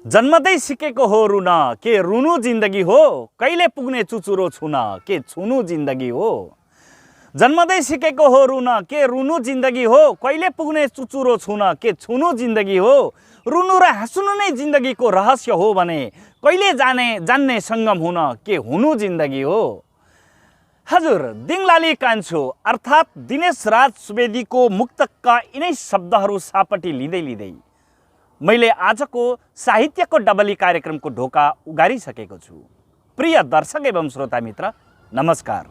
जन्मदै सिकेको हो रुन के रुनु जिन्दगी हो, कहिले पुग्ने चुचुरो छुन के छुनु जिन्दगी हो। जन्मदै सिकेको हो रुन के रुनु जिन्दगी हो, कहिले पुग्ने चुचुरो छुन के छुनु जिन्दगी हो। रुनु र हाँस्नु नै जिन्दगीको रहस्य हो भने कहिले जान्ने सङ्गम हुन के हुनु जिन्दगी हो। हजुर, दिङलाली कान्छो अर्थात् दिनेश राज सुवेदीको मुक्तकका यिनै शब्दहरू सापट्टि लिँदै मैले आजको साहित्यको डबली कार्यक्रमको ढोका उगारिसकेको छु। प्रिय दर्शक एवं श्रोता मित्र, नमस्कार।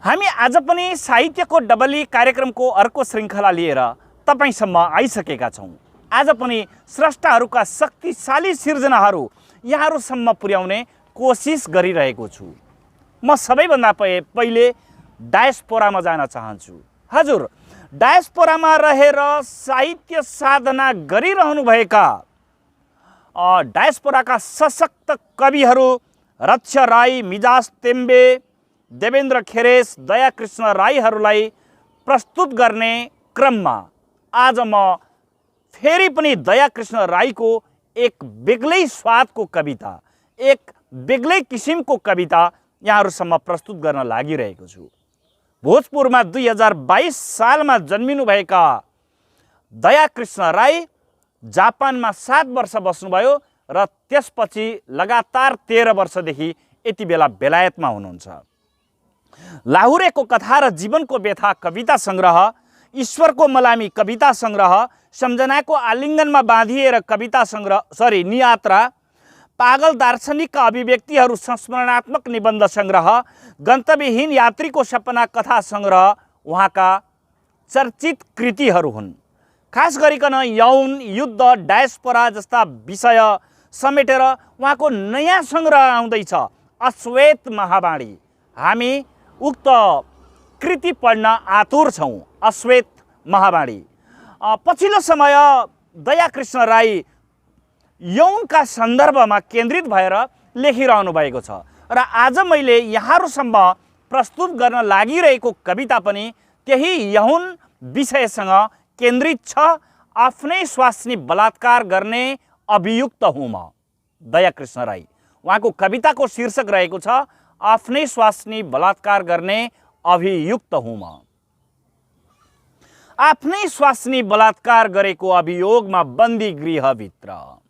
हामी आज पनि साहित्यको डबली कार्यक्रमको अर्को श्रृङ्खला लिएर तपाईसम्म आइसकेका छौँ। आज पनि स्रष्टाहरूका शक्तिशाली सिर्जनाहरू यहाँहरूसम्म पुर्याउने कोसिस गरिरहेको छु। म सबैभन्दा पहिले डायस्पोरामा जान चाहन्छु। हजुर, डायस्पोरामा रहेर साहित्य साधना गरिरहनुभएका डायस्पोराका सशक्त कविहरू रक्ष राई, मिजाज तेम्बे, देवेन्द्र खेरेस, दयाकृष्ण राईहरूलाई प्रस्तुत गर्ने क्रममा आज म फेरि पनि दयाकृष्ण राईको एक बेग्लै स्वादको कविता, एक बेग्लै किसिमको कविता यहाँहरूसम्म प्रस्तुत गर्न लागिरहेको छु। भोजपुरमा 2022 सालमा जन्मिनुभएका दयाकृष्ण राई जापानमा 7 वर्ष बस्नुभयो र त्यसपछि लगातार 13 वर्षदेखि यति बेला बेलायतमा हुनुहुन्छ। लाहुरेको कथा र जीवनको व्यथा कविता सङ्ग्रह, ईश्वरको मलामी कविता सङ्ग्रह, सम्झनाको आलिङ्गनमा बाँधिएर कविता सङ्ग्रह नियात्रा, पागल दार्शनिकका अभिव्यक्तिहरू संस्मरणात्मक निबन्ध सङ्ग्रह, गन्तव्यहीन यात्रीको सपना कथा सङ्ग्रह उहाँका चर्चित कृतिहरू हुन्। खास गरिकन यौन, युद्ध, डायस्पोरा जस्ता विषय समेटेर उहाँको नयाँ सङ्ग्रह आउँदैछ, अश्वेत महावाणी। हामी उक्त कृति पढ्न आतुर छौँ, अश्वेत महावाणी। पछिल्लो समय दयाकृष्ण राई यौनका सन्दर्भमा केन्द्रित भएर लेखिरहनु भएको छ र आज मैले यहाँहरूसम्म प्रस्तुत गर्न लागिरहेको कविता पनि त्यही यौन विषयसँग केन्द्रित छ। आफ्नै स्वास्नी बलात्कार गर्ने अभियुक्त हुँ म, दयाकृष्ण राई। उहाँको कविताको शीर्षक रहेको छ आफ्नै स्वास्नी बलात्कार गर्ने अभियुक्त हुँ म। आफ्नै स्वास्नी बलात्कार गरेको अभियोगमा बन्दी गृहभित्र,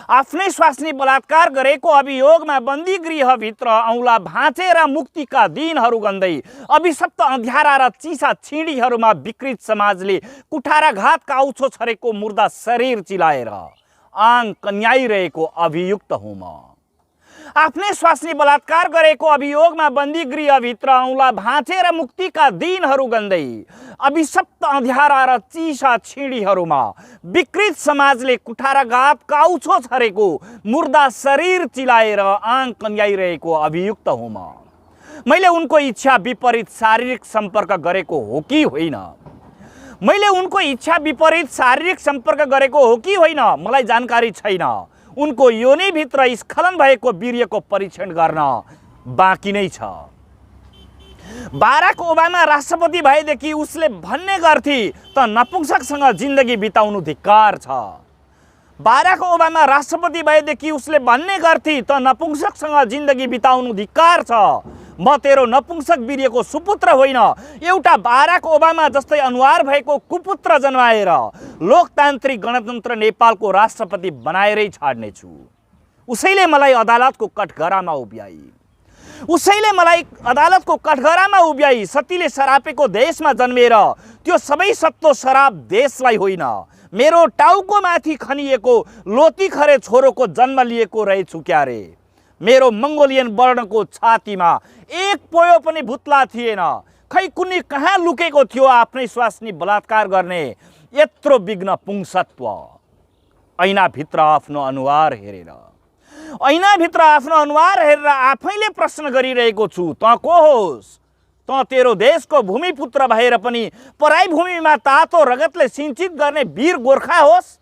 आफ्नै स्वास्नी बलात्कार गरेको अभियोगमा बन्दी गृहभित्र औँला भाँचेर मुक्तिका दिनहरू गन्दै अभिशप्त अँध्यारा र चिसा छिडीहरूमा विकृत समाजले कुठाराघातका आउछो छरेको मुर्दा शरीर चिलाएर आङ कन्याइरहेको अभियुक्त हुँ म। आफ्नै स्वास्नी बलात्कार गरेको अभियोगमा बन्दी गृहभित्र औँला भाँचेर मुक्तिका दिनहरू गन्दै अभिशप्त अँध्यारा र चिसा छिडीहरूमा विकृत समाजले कुठाराघात काउछो छरेको मुर्दा शरीर चिलाएर आङ कन्याइरहेको अभियुक्त हुँ म। मैले उनको इच्छा विपरीत शारीरिक सम्पर्क गरेको हो कि होइन, मैले उनको इच्छा विपरीत शारीरिक सम्पर्क गरेको हो कि होइन मलाई जानकारी छैन। उनको योनिभित्र स्खलन भएको वीर्यको परीक्षण गर्न बाँकी नै छ। बाराक ओबामा राष्ट्रपति भएदेखि उसले भन्ने गर्थी त नपुंसकसँग जिन्दगी बिताउनु धिक्कार छ। बाराक ओबामा राष्ट्रपति भएदेखि उसले भन्ने गर्थी त नपुंसकसँग जिन्दगी बिताउनु धिक्कार छ। म तेरो नपुंसक वीर्यको सुपुत्र होइन, एउटा बाराक ओबामा जस्तै अनुहार भएको कुपुत्र जन्माएर लोकतान्त्रिक गणतन्त्र नेपालको राष्ट्रपति बनाएरै छाड्नेछु। उसैले मलाई अदालतको कठघरामा उभ्याई सतीले सरापेको देशमा जन्मेर त्यो सबै सत्तो शराब देशलाई होइन, मेरो टाउको माथि खनिएको लोतीखरे छोरोको जन्म लिएको रहेछु क्यारे। मेरो मङ्गोलियन वर्णको छातीमा एक पोयो पनि भुत्ला थिएन। खै कुनी कहाँ लुकेको थियो आफ्नै स्वास्नी बलात्कार गर्ने यत्रो विघ्न पुंसत्व। ऐनाभित्र आफ्नो अनुहार हेरेर आफैले प्रश्न गरिरहेको छु, त को होस्? त तेरो देशको भूमिपुत्र भएर पनि पराई भूमिमा तातो रगतले सिञ्चित गर्ने वीर गोर्खा होस्?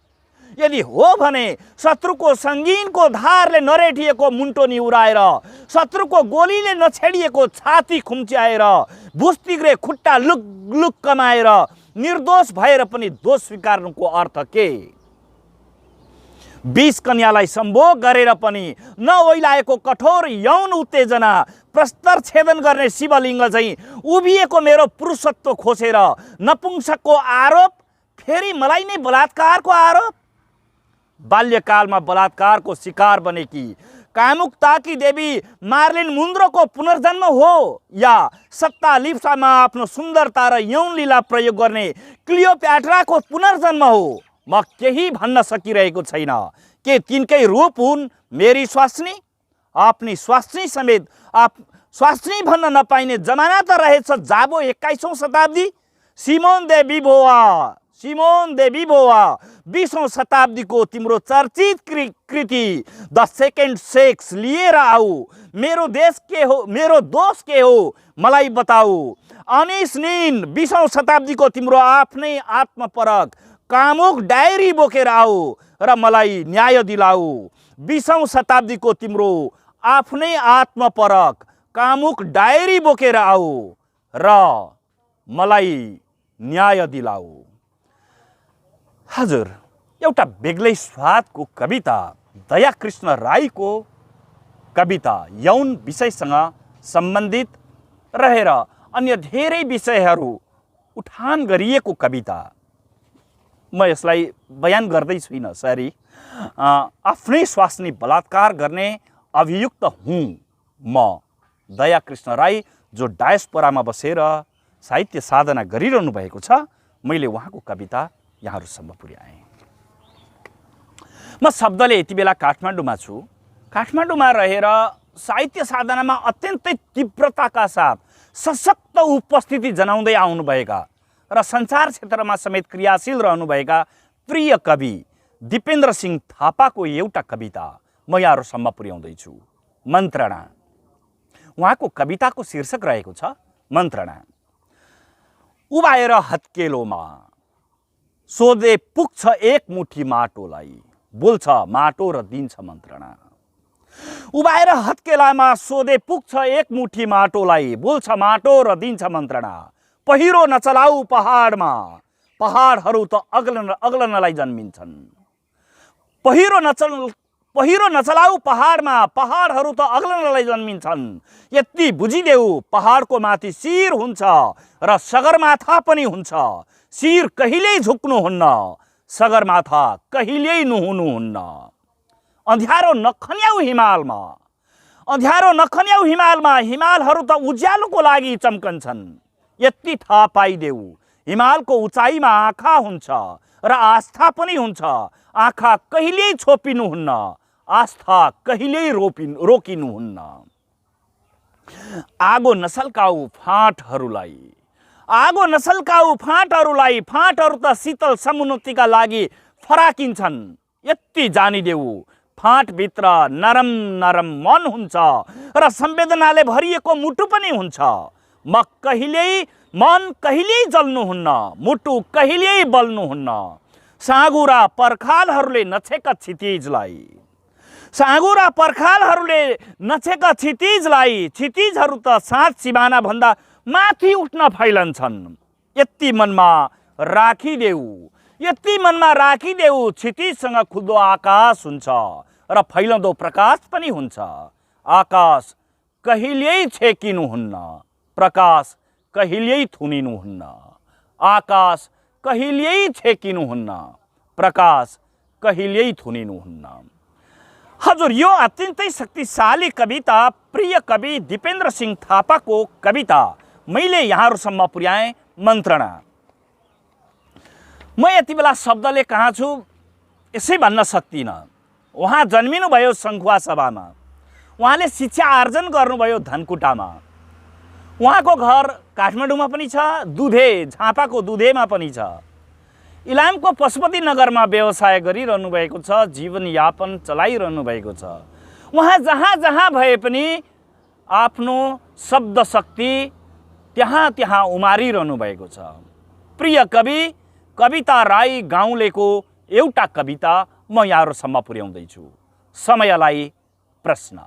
यदि हो भने शत्रुको सङ्गीनको धारले नरेटिएको मुन्टो निहुराएर, शत्रुको गोलीले नछेडिएको छाती खुम्च्याएर, भुस्तिग्रे खुट्टा लुक लुक कमाएर निर्दोष भएर पनि दोष स्वीकार्नुको अर्थ के? 20 कन्यालाई सम्भोग गरेर पनि नओइलाएको कठोर यौन उत्तेजना प्रस्तर छेदन गर्ने शिवलिङ्ग चाहिँ उभिएको मेरो पुरुषत्व खोसेर नपुंसकको आरोप, फेरि मलाई नै बलात्कारको आरोप। बाल्यकालमा बलात्कारको शिकार बनेकी कामुकताकी देवी मार्लिन मुन्द्रोको पुनर्जन्म हो या सत्ता लिप्सामा आफ्नो सुन्दरता र यौन लीला प्रयोग गर्ने क्लियोप्याट्राको पुनर्जन्म हो, म केही भन्न सकिरहेको छैन। के तिनकै रूप हुन् मेरी स्वास्नी? आफ्नी स्वास्नी समेत स्वास्नी भन्न नपाइने जमाना त रहेछ जाबो 21औं शताब्दी। सिमोन दे बिभोआ 20औं शताब्दीको तिम्रो चर्चित कृति द सेकेन्ड सेक्स लिएर आऊ। मेरो दोष के हो मलाई बताऊ। अनिस नीन 20औं शताब्दीको तिम्रो आफ्नै आत्मपरक कामुक डायरी बोकेर आऊ र मलाई न्याय दिलाऊ। 20औं शताब्दीको तिम्रो आफ्नै आत्मपरक कामुक डायरी बोकेर आऊ र मलाई न्याय दिलाऊ। हजुर, एउटा बेग्लै स्वादको कविता दयाकृष्ण राईको कविता यौन विषयसँग सम्बन्धित रहेर अन्य धेरै विषयहरू उठान गरिएको कविता। म यसलाई बयान गर्दै छुइनँ, सरी। आफ्नै स्वास्नी बलात्कार गर्ने अभियुक्त हुँ म दयाकृष्ण राई, जो डायस्पोरामा बसेर साहित्य साधना गरिरहनु भएको छ। मैले उहाँको कविता यहाँहरूसम्म पुर्याएँ। म शब्दले यति बेला काठमाडौँमा छु। काठमाडौँमा रहेर साहित्य साधनामा अत्यन्तै तीव्रताका साथ सशक्त उपस्थिति जनाउँदै आउनुभएका र सञ्चार क्षेत्रमा समेत क्रियाशील रहनुभएका प्रिय कवि दिपेन्द्र सिंह थापाको एउटा कविता म यहाँहरूसम्म पुर्याउँदैछु। मन्त्रणा। उहाँको कविताको शीर्षक रहेको छ मन्त्रणा। उभाएर हत्केलोमा सोधे पुग्छ एक मुठी माटोलाई, बोल्छ माटो र दिन्छ मन्त्रणा। उभाएर हत्केलामा सोधे पुग्छ एक मुठी माटोलाई, बोल्छ माटो र दिन्छ मन्त्रणा। पहिरो नचलाऊ पहाडमा, पहाडहरू त अग्लनलाई जन्मिन्छन्। पहिरो नचलाऊ पहाडमा, पहाडहरू त अग्लनलाई जन्मिन्छन्। यति बुझिदेऊ पहाडको माथि शिर हुन्छ र सगरमाथा पनि हुन्छ। शिर कहिल्यै झुक्नुहुन्न, सगरमाथा कहिल्यै नुहुनुहुन्न। अँध्यारो नखन्याउ हिमालमा, हिमालहरू त उज्यालोको लागि चम्कन्छन्। यति थाहा पाइदेऊ हिमालको उचाइमा आँखा हुन्छ र आस्था पनि हुन्छ। आँखा कहिल्यै छोपिनुहुन्न, आस्था कहिल्यै रोकिनुहुन्न। आगो नसल्काऊ फाँटहरूलाई, फाँटहरू त शीतल समुन्नतिका लागि फराकिन्छन्। यति जानिदेऊ फाँटभित्र नरम नरम मन हुन्छ र संवेदनाले भरिएको मुटु पनि हुन्छ। मन कहिल्यै जल्नुहुन्न, मुटु कहिल्यै बल्नुहुन्न। साँगुरा पर्खालहरूले नछेका क्षितिजलाई, क्षितिजहरू त 7 सिमाना भन्दा माथि उठ्न फैलन्छन्। यति मनमा राखिदेऊ क्षितिजसँग खुल्दो आकाश हुन्छ र फैलँदो प्रकाश पनि हुन्छ। आकाश कहिल्यै छेकिनुहुन्न, प्रकाश कहिल्यै थुनिनुहुन्न। आकाश कहिल्यै छेकिनुहुन्न, प्रकाश कहिल्यै थुनिनुहुन्न। हजुर, यो अत्यन्तै शक्तिशाली कविता प्रिय कवि दिपेन्द्र सिंह थापाको कविता मैले यहाँहरूसम्म पुर्याएँ मन्त्रणा। म यति बेला शब्दले कहाँ छु यसै भन्न सक्दिनँ। उहाँ जन्मिनुभयो सङ्खुवा सभामा, उहाँले शिक्षा आर्जन गर्नुभयो धनकुटामा। उहाँको घर काठमाडौँमा पनि छ, झापाको दुधेमा पनि छ। इलामको पशुपति नगरमा व्यवसाय गरिरहनु भएको छ, जीवनयापन चलाइरहनु भएको छ। उहाँ जहाँ जहाँ भए पनि आफ्नो शब्द शक्ति त्यहाँ उमारिरहनु भएको छ। प्रिय कवि कविता राई गाउँलेको एउटा कविता म यहाँहरूसम्म पुर्याउँदैछु। समयलाई प्रश्न।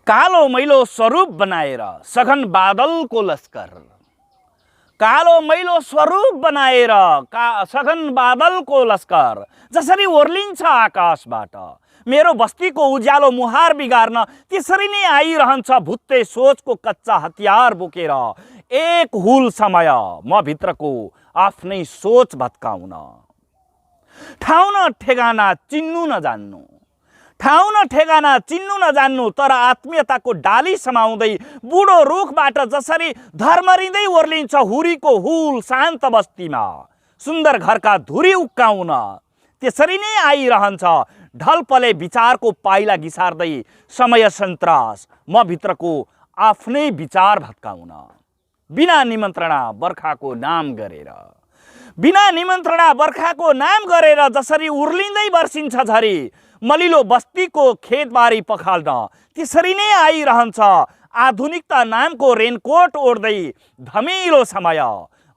कालो मैलो स्वरूप बनाएर सघन बादलको लस्कर, कालो मैलो स्वरूप बनाएर सघन बादलको लस्कर जसरी ओर्लिन्छ आकाशबाट, मेरो बस्तीको उज्यालो मुहार बिगार्न त्यसरी नै आइरहन्छ भुत्ते सोचको कच्चा हतियार बोकेर। एक हुल समय म भित्रको आफ्नै सोच भत्काउन। ठाउँ न ठेगाना चिन्नु नजान्नु, ठाउँ न ठेगाना चिन्नु नजान्नु, तर आत्मीयताको डाली समाउँदै बुढो रुखबाट जसरी धर्मरिँदै ओर्लिन्छ हुरीको हुल शान्त बस्तीमा सुन्दर घरका धुरी उक्काउन, त्यसरी नै आइरहन्छ ढलपले विचारको पाइला घिसार्दै समय सन्तास म भित्रको आफ्नै विचार भत्काउन। बिना निमन्त्रणा बर्खाको नाम गरेर, बिना निमन्त्रणा बर्खाको नाम गरेर जसरी उर्लिँदै बर्सिन्छ झरी मलिलो बस्तीको खेतबारी पखाल्न, त्यसरी नै आइरहन्छ आधुनिकता नामको रेनकोट ओढ्दै धमिलो समय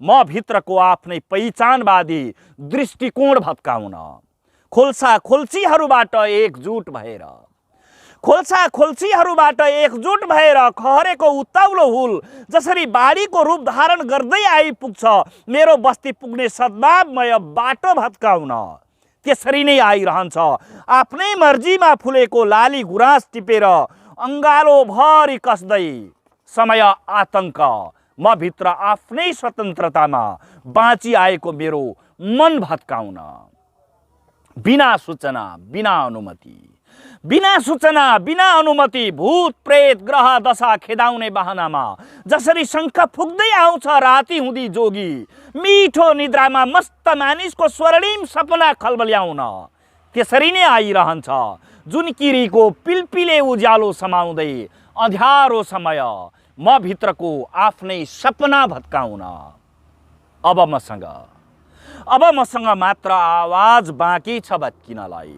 म भित्रको आफ्नै पहिचानवादी दृष्टिकोण भत्काउन। खोल्सा खोल्सीहरूबाट एकजुट भएर, खोल्सा खोल्सीहरूबाट एकजुट भएर खहरेको उत्ताउलो हुल जसरी बाढीको रूप धारण गर्दै आइपुग्छ मेरो बस्ती पुग्ने सद्भावमय बाटो भत्काउन, त्यसरी नै आइरहन्छ आफ्नै मर्जीमा फुलेको लाली गुराँस टिपेर अङ्गालो भरि कसदै समय आतङ्क म भित्र आफ्नै स्वतन्त्रतामा बाँचिआएको मेरो मन भत्काउन। बिना सूचना बिना अनुमति, बिना सूचना बिना अनुमति भूत प्रेत ग्रह दशा खेदाउने बहानामा जसरी शङ्ख फुक्दै आउँछ राति हुँदी जोगी मिठो निद्रामा मस्त मानिसको स्वर्णिम सपना खलबल्याउन, त्यसरी नै आइरहन्छ जुन किरीको पिलपिले उज्यालो समाउँदै अँध्यारो समय म भित्रको आफ्नै सपना भत्काउन। अब मसँग मात्र आवाज बाँकी छ भत्किनलाई,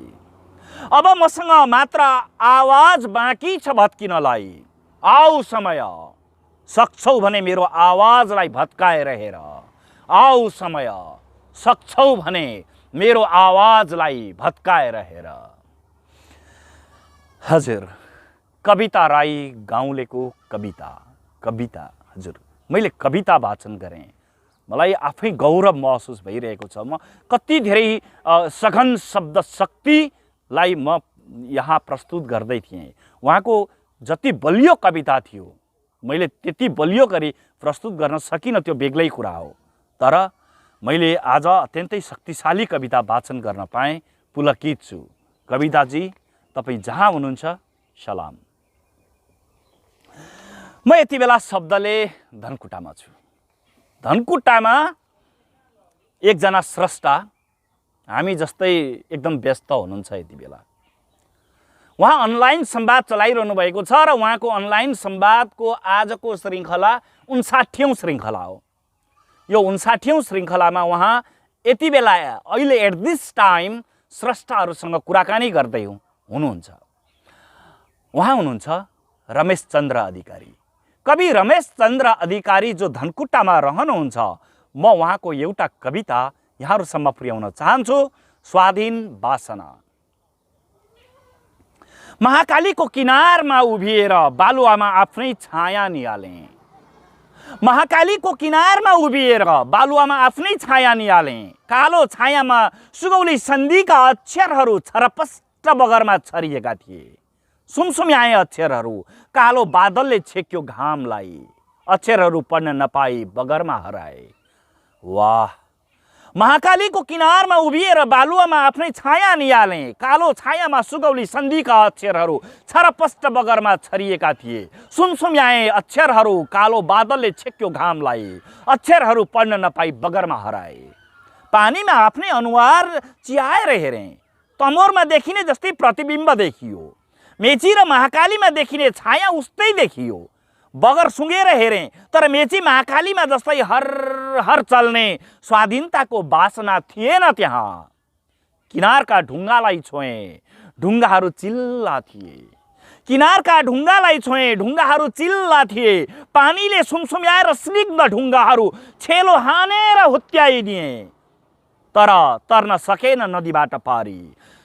अब मसँग मात्र आवाज बाँकी छ भत्किनलाई। आऊ समय, सक्छौ भने मेरो आवाजलाई भत्काएर हेर, आऊ समय, सक्छौ भने मेरो आवाजलाई भत्काएर हेर। हजुर, कविता राई गाउँलेको कविता हजुर मैले कविता वाचन गरेँ। मलाई आफै गौरव महसुस भइरहेको छ। म कति धेरै सघन शब्द शक्तिलाई म यहाँ प्रस्तुत गर्दै थिएँ। उहाँको जति बलियो कविता थियो मैले त्यति बलियो गरी प्रस्तुत गर्न सकिनँ, त्यो बेग्लै कुरा हो। तर मैले आज अत्यन्तै शक्तिशाली कविता वाचन गर्न पाएँ, पुलकित छु। कविताजी, तपाईँ जहाँ हुनुहुन्छ सलाम। म यति बेला शब्दले धनकुटामा छु। धनकुटामा एकजना स्रष्टा हामी जस्तै एकदम व्यस्त हुनुहुन्छ यति बेला। उहाँ अनलाइन संवाद चलाइरहनु भएको छ र उहाँको अनलाइन संवादको आजको श्रृङ्खला 59औं श्रृङ्खला हो। यो 59औं श्रृङ्खलामा उहाँ यति बेला अहिले एट दिस टाइम स्रष्टाहरूसँग कुराकानी गर्दै हुनुहुन्छ। उहाँ हुनुहुन्छ रमेश चन्द्र अधिकारी। कवि रमेश चन्द्र अधिकारी जो धनकुटामा रहनुहुन्छ, म उहाँको एउटा कविता यहाँहरूसम्म पुर्याउन चाहन्छु। स्वाधीन वासना। महाकालीको किनारमा उभिएर बालुवामा आफ्नै छाया निहालेँ, महाकालीको किनारमा उभिएर बालुवामा आफ्नै छाया निहालेँ। कालो छायामा सुगौली सन्धिका अक्षरहरू छरपष्ट बगरमा छरिएका थिए। सुमसुम्याए अक्षरहरू, कालो बादलले छेक्यो घामलाई, अक्षरहरू पढ्न नपाई बगरमा हराए। वाह! महाकालीको किनारमा उभिएर बालुवामा आफ्नै छाया निहालेँ। कालो छायामा सुगौली सन्धिका अक्षरहरू छरपष्ट बगरमा छरिएका थिए। सुमसुम्याए अक्षरहरू, कालो बादलले छेक्यो घामलाई, अक्षरहरू पढ्न नपाई बगरमा हराए। पानीमा आफ्नै अनुहार चियाएर हेरेँ, तमोरमा देखिने जस्तै प्रतिबिम्ब देखियो। मेची र महाकालीमा देखिने छाया उस्तै देखियो। बगर सुँगेर हेरेँ, तर मेची महाकालीमा जस्तै हर हर चल्ने स्वाधीनताको वासना थिएन त्यहाँ। किनारका ढुङ्गालाई छोएँ, ढुङ्गाहरू चिल्ला थिए। किनारका ढुङ्गालाई छोएँ, ढुङ्गाहरू चिल्ला थिए। पानीले सुमसुम्याएर स्निग्ध ढुङ्गाहरू छेलो हानेर हुत्याइदिए, तर तर्न सकेन नदीबाट पारी।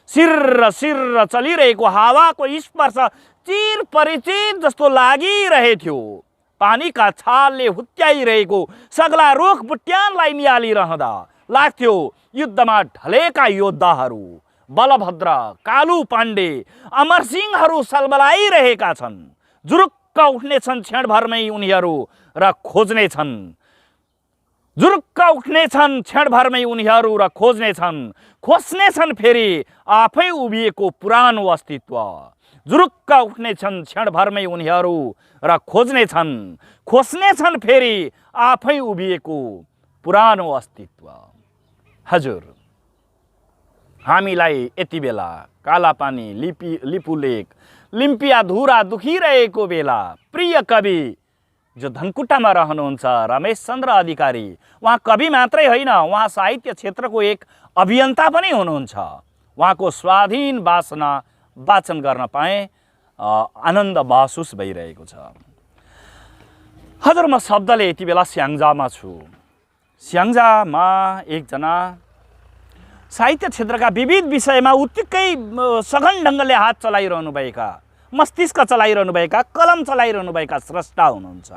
सिर सिर चलिरहेको हावाको स्पर्श चिर परिचित जस्तो लागिरहेथ्यो। पानीका छालले हुत्याइरहेको सगला रुख बुट्यानलाई निहालिरहँदा लाग्थ्यो युद्धमा ढलेका योद्धाहरू बलभद्र, कालु पाण्डे, अमरसिंहहरू सलबलाइरहेका छन्। जुरुक्क उठ्नेछन् क्षणभरमै उनीहरू र खोज्नेछन्। जुरुक्क उठ्नेछन् क्षणभरमै उनीहरू र खोज्नेछन् फेरि आफै उभिएको पुरानो अस्तित्व। जुरुक्क उठ्नेछन् क्षणभरमै उनीहरू र खोज्नेछन् फेरि आफै उभिएको पुरानो अस्तित्व। हजुर, हामीलाई यति बेला कालापानी लिपुलेक लिम्पियाधुरा दुखिरहेको बेला प्रिय कवि जो धनकुटामा रहनुहुन्छ रमेश चन्द्र अधिकारी, उहाँ कवि मात्रै होइन, उहाँ साहित्य क्षेत्रको एक अभियन्ता पनि हुनुहुन्छ। उहाँको स्वाधीन वासना वाचन गर्न पाएँ, आनन्द महसुस भइरहेको छ। हजुर, म शब्दले यति बेला स्याङ्जामा छु। स्याङ्जामा एकजना साहित्य क्षेत्रका विविध विषयमा उत्तिकै सघन ढङ्गले हात चलाइरहनुभएका, मस्तिष्क चलाइरहनुभएका, कलम चलाइरहनुभएका स्रष्टा हुनुहुन्छ।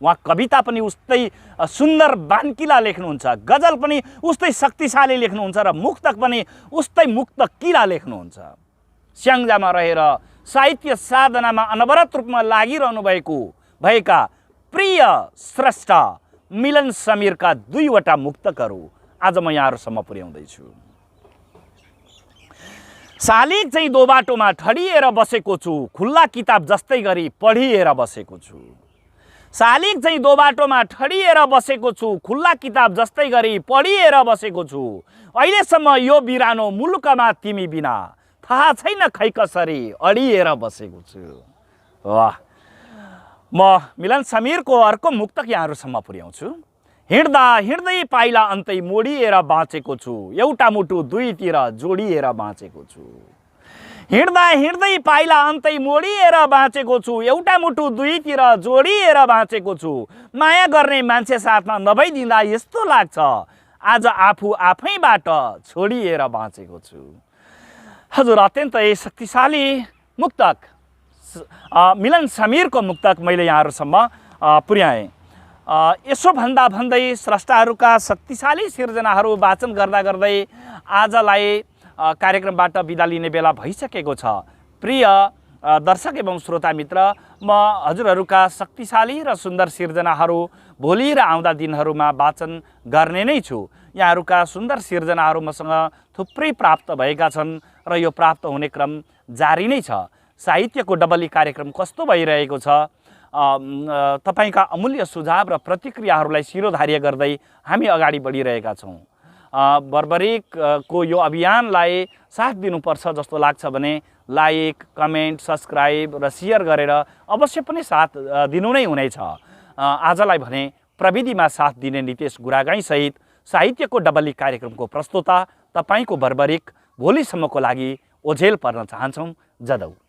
उहाँ कविता पनि उस्तै सुन्दर बान्किला लेख्नुहुन्छ, गजल पनि उस्तै शक्तिशाली लेख्नुहुन्छ र मुक्तक पनि उस्तै मुक्तकिला लेख्नुहुन्छ। स्याङ्जामा रहेर साहित्य साधनामा अनवरत रूपमा लागिरहनु भएका प्रिय स्रष्टा मिलन समीरका 2वटा मुक्तकहरू आज म यहाँहरूसम्म पुर्याउँदैछु। शालिग चाहिँ दोबाटोमा ठडिएर बसेको छु, खुल्ला किताब जस्तै गरी पढिएर बसेको छु। शालिग चाहिँ दोबाटोमा ठडिएर बसेको छु, खुल्ला किताब जस्तै गरी पढिएर बसेको छु। अहिलेसम्म यो बिरानो मुलुकमा तिमी बिना थाहा छैन खै कसरी अडिएर बसेको छु। वाह, म मिलन समीरको अर्को मुक्तक यहाँहरूसम्म पुर्याउँछु। हिँड्दा हिँड्दै पाइला अन्तै मोडिएर बाँचेको छु, एउटा मुटु दुईतिर जोडिएर बाँचेको छु। हिँड्दा हिँड्दै पाइला अन्तै मोडिएर बाँचेको छु, एउटा मुटु दुईतिर जोडिएर बाँचेको छु। माया गर्ने मान्छे साथमा नभइदिँदा यस्तो लाग्छ आज आफू आफैबाट छोडिएर बाँचेको छु। हजुर, अत्यन्तै शक्तिशाली मुक्तक मिलन समीरको मुक्तक मैले यहाँहरूसम्म पुर्याएँ। यसो भन्दै स्रष्टाहरूका शक्तिशाली सिर्जनाहरू वाचन गर्दै आजलाई कार्यक्रमबाट बिदा लिने बेला भइसकेको छ। प्रिय दर्शक एवं श्रोता मित्र, म हजुरहरूका शक्तिशाली र सुन्दर सिर्जनाहरू भोलि र आउँदा दिनहरूमा वाचन गर्ने नै छु। यहाँहरूका सुन्दर सिर्जनाहरू मसँग थुप्रै प्राप्त भएका छन् र यो प्राप्त हुने क्रम जारी नै छ। साहित्यको डबली कार्यक्रम कस्तो भइरहेको छ, तपाईका अमूल्य सुझाव र प्रतिक्रियाहरूलाई शिरोधार्य गर्दै हामी अगाडि बढिरहेका छौँ। बर्बरिकको यो अभियानलाई साथ दिनुपर्छ जस्तो लाग्छ भने लाइक, कमेन्ट, सब्सक्राइब र सेयर गरेर अवश्य पनि साथ दिनु नै हुनेछ। आजलाई भने प्रविधिमा साथ दिने नितेश गुरागाईसहित साहित्यको डबली कार्यक्रमको प्रस्तोता तपाईँको बर्बरिक भोलिसम्मको लागि ओझेल पर्न चाहन्छौँ। जदौ।